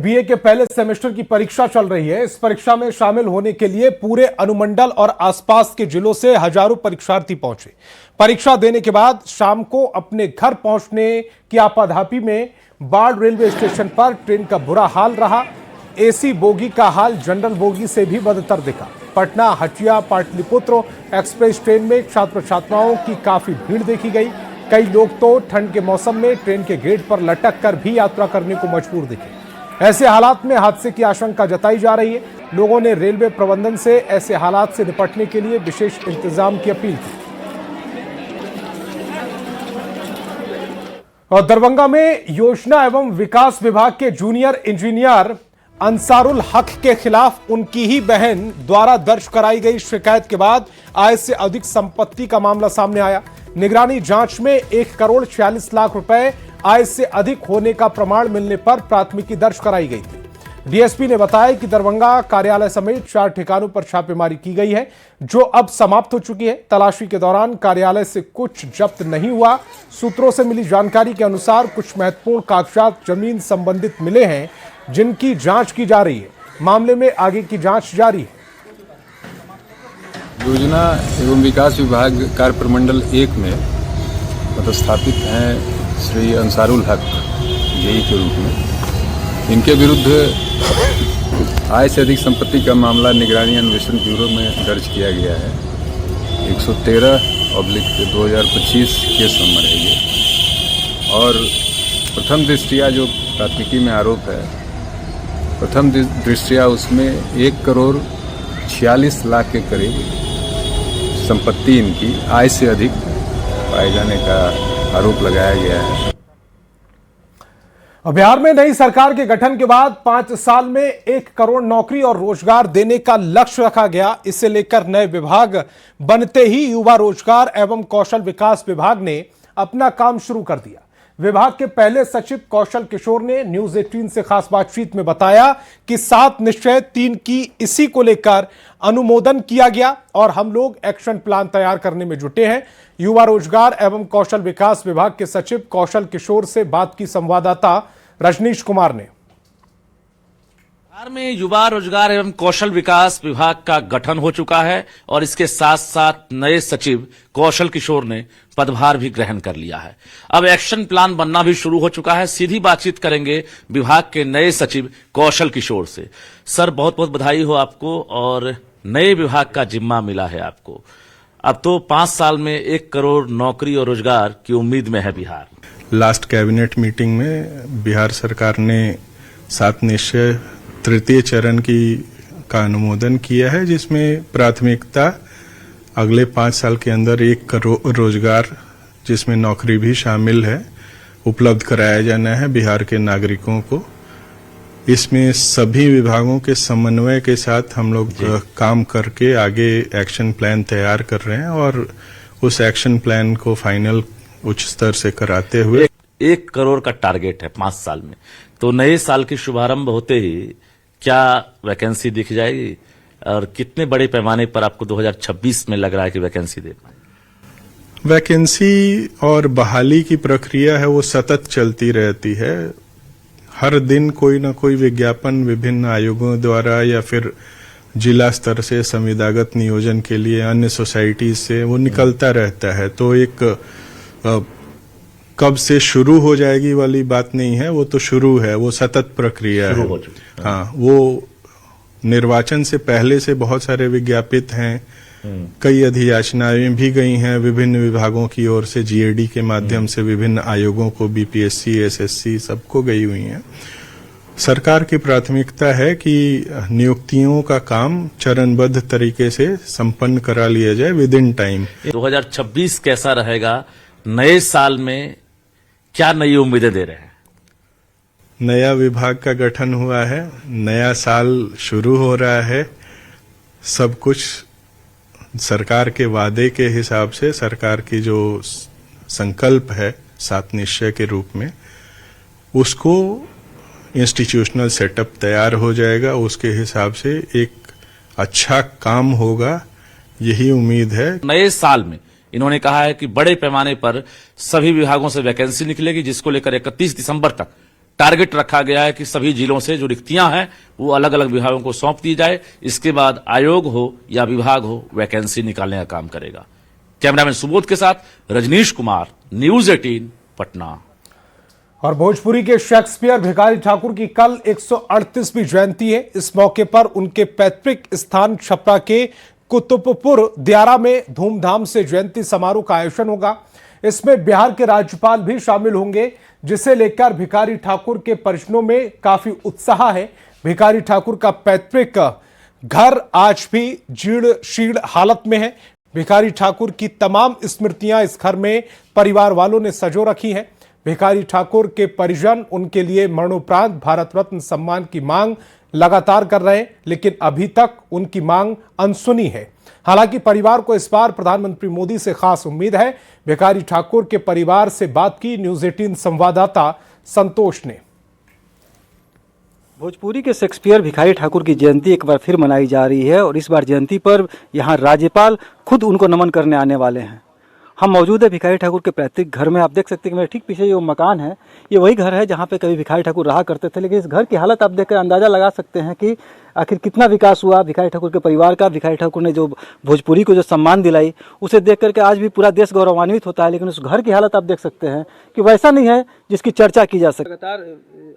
BA के पहले semester की परीक्षा चल रही है। इस परीक्षा में शामिल होने के लिए पूरे अनुमंडल और आसपास के जिलों से हजारों परीक्षार्थी पहुंचे। परीक्षा देने के बाद शाम को अपने घर पहुंचने की आपाधापी में बाढ़ रेलवे स्टेशन पर ट्रेन का बुरा हाल रहा। एसी बोगी का हाल जनरल बोगी से भी बदतर दिखा। पटना हटिया पाटलिपुत्र एक्सप्रेस ट्रेन में छात्र छात्राओं की काफी भीड़ देखी गई। कई लोग तो ठंड के मौसम में ट्रेन के गेट पर लटक कर भी यात्रा करने को मजबूर दिखे। ऐसे हालात में हादसे की आशंका जताई जा रही है। लोगों ने रेलवे प्रबंधन से ऐसे हालात से निपटने के लिए विशेष इंतजाम की अपील की। और दरभंगा में योजना एवं विकास विभाग के जूनियर इंजीनियर अंसारुल हक के खिलाफ उनकी ही बहन द्वारा दर्ज कराई गई शिकायत के बाद आय से अधिक संपत्ति का मामला सामने आया। निगरानी जांच में 1 करोड़ 46 लाख रुपए आय से अधिक होने का प्रमाण मिलने पर प्राथमिकी दर्ज कराई गई थी। डीएसपी ने बताया कि दरभंगा कार्यालय समेत 4 ठिकानों पर छापेमारी की गई है, जो अब समाप्त हो चुकी है। तलाशी के दौरान कार्यालय से कुछ जब्त नहीं हुआ। सूत्रों से मिली जानकारी के अनुसार कुछ महत्वपूर्ण कागजात जमीन संबंधित मिले हैं, जिनकी जांच की जा रही है। मामले में आगे की जांच जारी है। योजना एवं विकास विभाग कार्य प्रमंडल 1 में पदस्थापित हैं श्री अंसारुल हक जेई के रूप में। इनके विरुद्ध आय से अधिक संपत्ति का मामला निगरानी अन्वेषण ब्यूरो में दर्ज किया गया है। 113/2025 केस नंबर है ये। और प्रथम दृष्टया जो प्राथमिकी में आरोप है, प्रथम दृष्टया उसमें 1 करोड़ 46 लाख के करीब संपत्ति इनकी आय से अधिक पाए जाने का आरोप लगाया गया है। बिहार में नई सरकार के गठन के बाद 5 साल में 1 करोड़ नौकरी और रोजगार देने का लक्ष्य रखा गया। इसे लेकर नए विभाग बनते ही युवा रोजगार एवं कौशल विकास विभाग ने अपना काम शुरू कर दिया। विभाग के पहले सचिव कौशल किशोर ने न्यूज 18 से खास बातचीत में बताया कि 7 निश्चय 3 की इसी को लेकर अनुमोदन किया गया और हम लोग एक्शन प्लान तैयार करने में जुटे हैं। युवा रोजगार एवं कौशल विकास विभाग के सचिव कौशल किशोर से बात की संवाददाता रजनीश कुमार ने। बिहार में युवा रोजगार एवं कौशल विकास विभाग का गठन हो चुका है और इसके साथ साथ नए सचिव कौशल किशोर ने पदभार भी ग्रहण कर लिया है। अब एक्शन प्लान बनना भी शुरू हो चुका है। सीधी बातचीत करेंगे विभाग के नए सचिव कौशल किशोर से। सर, बहुत बहुत बधाई हो आपको और नए विभाग का जिम्मा मिला है आपको। अब तो 5 साल में 1 करोड़ नौकरी और रोजगार की उम्मीद में है बिहार। लास्ट कैबिनेट मीटिंग में बिहार सरकार ने 7 निश्चय तृतीय चरण का अनुमोदन किया है, जिसमें प्राथमिकता अगले 5 साल के अंदर 1 करोड़ रोजगार, जिसमें नौकरी भी शामिल है, उपलब्ध कराया जाना है बिहार के नागरिकों को। इसमें सभी विभागों के समन्वय के साथ हम लोग काम करके आगे एक्शन प्लान तैयार कर रहे हैं और उस एक्शन प्लान को फाइनल उच्च स्तर से कराते हुए 1 करोड़ का टारगेट है 5 साल में। तो नए साल की शुभारंभ होते ही क्या वैकेंसी दिख जाएगी और कितने बड़े पैमाने पर आपको 2026 में लग रहा है कि वैकेंसी दे पाए? वैकेंसी और बहाली की प्रक्रिया है वो सतत चलती रहती है। हर दिन कोई ना कोई विज्ञापन विभिन्न आयोगों द्वारा या फिर जिला स्तर से संविदागत नियोजन के लिए अन्य सोसाइटी से वो निकलता रहता है। तो एक कब से शुरू हो जाएगी वाली बात नहीं है, वो तो शुरू है, वो सतत प्रक्रिया है। हाँ, वो निर्वाचन से पहले से बहुत सारे विज्ञापित हैं। कई अधियाचनाएं भी गई हैं विभिन्न विभागों की ओर से, जीएडी के माध्यम से विभिन्न आयोगों को, बीपीएससी, एसएससी सबको गई हुई हैं। सरकार की प्राथमिकता है कि नियुक्तियों का काम चरणबद्ध तरीके से संपन्न करा लिया जाए विद इन टाइम। 2026 कैसा रहेगा? नए साल में क्या नई उम्मीदें दे रहे हैं? नया विभाग का गठन हुआ है, नया साल शुरू हो रहा है। सब कुछ सरकार के वादे के हिसाब से, सरकार की जो संकल्प है 7 निश्चय के रूप में, उसको इंस्टीट्यूशनल सेटअप तैयार हो जाएगा। उसके हिसाब से एक अच्छा काम होगा, यही उम्मीद है। नए साल में इन्होंने कहा है कि बड़े पैमाने पर सभी विभागों से वैकेंसी निकलेगी, जिसको लेकर 31 दिसंबर तक टारगेट रखा गया है कि सभी जिलों से जो रिक्तियां हैं वो अलग अलग विभागों को सौंप दी जाए। इसके बाद आयोग हो या विभाग हो वैकेंसी निकालने का काम करेगा। कैमरामैन सुबोध के साथ रजनीश कुमार, न्यूज 18 पटना। और भोजपुरी के शेक्सपियर भिखारी ठाकुर की कल 138वीं जयंती है। इस मौके पर उनके पैतृक स्थान छपरा के कुतुबपुर दियारा में धूमधाम से जयंती समारोह का आयोजन होगा। इसमें बिहार के राज्यपाल भी शामिल होंगे, जिसे लेकर भिखारी ठाकुर के परिजनों में काफी उत्साह है। भिखारी ठाकुर का पैतृक घर आज भी जीर्ण शीर्ण हालत में है। भिखारी ठाकुर की तमाम स्मृतियां इस घर में परिवार वालों ने सजो रखी हैं। भिखारी ठाकुर के परिजन उनके लिए मरणोपरांत भारत रत्न सम्मान की मांग लगातार कर रहे हैं, लेकिन अभी तक उनकी मांग अनसुनी है। हालांकि परिवार को इस बार प्रधानमंत्री मोदी से खास उम्मीद है। भिखारी ठाकुर के परिवार से बात की न्यूज 18 संवाददाता संतोष ने। भोजपुरी के शेक्सपियर भिखारी ठाकुर की जयंती एक बार फिर मनाई जा रही है और इस बार जयंती पर यहाँ राज्यपाल खुद उनको नमन करने आने वाले हैं। हम मौजूद है भिखारी ठाकुर के पैतृक घर में। आप देख सकते हैं कि मेरे ठीक पीछे जो मकान है ये वही घर है जहाँ पे कभी भिखारी ठाकुर रहा करते थे, लेकिन इस घर की हालत आप देखकर अंदाज़ा लगा सकते हैं कि आखिर कितना विकास हुआ भिखारी ठाकुर के परिवार का। भिखारी ठाकुर ने जो भोजपुरी को जो सम्मान दिलाई उसे देख करके आज भी पूरा देश गौरवान्वित होता है, लेकिन उस घर की हालत आप देख सकते हैं कि वैसा नहीं है जिसकी चर्चा की जा सके। लगातार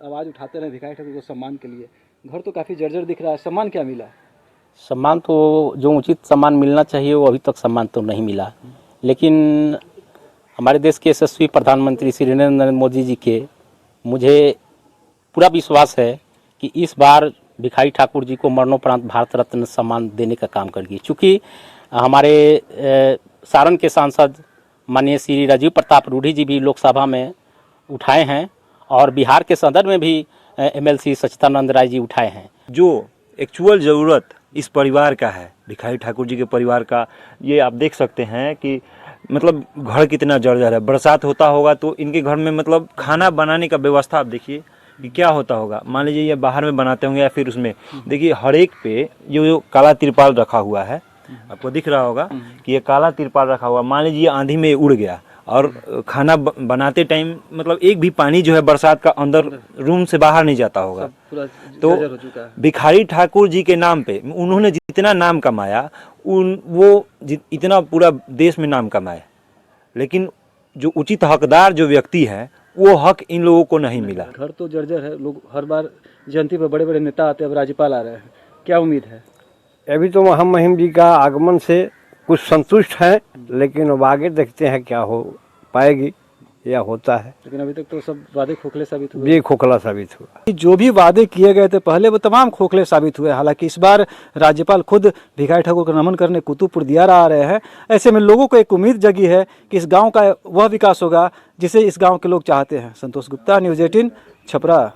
आवाज़ उठाते रहे भिखारी ठाकुर को सम्मान के लिए। घर तो काफ़ी जर्जर दिख रहा है, सम्मान क्या मिला? सम्मान तो जो उचित सम्मान मिलना चाहिए वो अभी तक सम्मान तो नहीं मिला, लेकिन हमारे देश के यशस्वी प्रधानमंत्री श्री नरेंद्र मोदी जी के मुझे पूरा विश्वास है कि इस बार भिखारी ठाकुर जी को मरणोपरांत भारत रत्न सम्मान देने का काम करेगी। चूँकि हमारे सारण के सांसद माननीय श्री राजीव प्रताप रूढ़ी जी भी लोकसभा में उठाए हैं और बिहार के सदन में भी MLC सच्चिदानंद राय जी उठाए हैं। जो एक्चुअल ज़रूरत इस परिवार का है, भिखारी ठाकुर जी के परिवार का, ये आप देख सकते हैं कि मतलब घर कितना जर्जर है। बरसात होता होगा तो इनके घर में मतलब खाना बनाने का व्यवस्था आप देखिए कि क्या होता होगा। मान लीजिए ये बाहर में बनाते होंगे या फिर उसमें देखिए हर एक पे जो काला तिरपाल रखा हुआ है, आपको दिख रहा होगा कि ये काला तिरपाल रखा हुआ। मान लीजिए आंधी में उड़ गया और खाना बनाते टाइम मतलब एक भी पानी जो है बरसात का अंदर रूम से बाहर नहीं जाता होगा। तो भिखारी ठाकुर जी के नाम पे उन्होंने जितना नाम कमाया इतना पूरा देश में नाम कमाए, लेकिन जो उचित हकदार जो व्यक्ति है वो हक इन लोगों को नहीं मिला। घर तो जर्जर है, लोग हर बार जयंती पर बड़े बड़े नेता आते हैं, अब राज्यपाल आ रहे हैं, क्या उम्मीद है? अभी तो हम महिम जी का आगमन से कुछ संतुष्ट है, लेकिन अब आगे देखते हैं क्या हो पाएगी या होता है। लेकिन अभी तक तो सब वादे खोखले साबित हुए। ये खोखला साबित हुआ। जो भी वादे किए गए थे पहले वो तमाम खोखले साबित हुए। हालांकि इस बार राज्यपाल खुद भिखारी ठाकुर का नमन करने कुतुबपुर दियारा आ रहे हैं। ऐसे में लोगों को एक उम्मीद जगी है कि इस गाँव का वह विकास होगा जिसे इस गाँव के लोग चाहते हैं। संतोष गुप्ता, न्यूज 18 छपरा।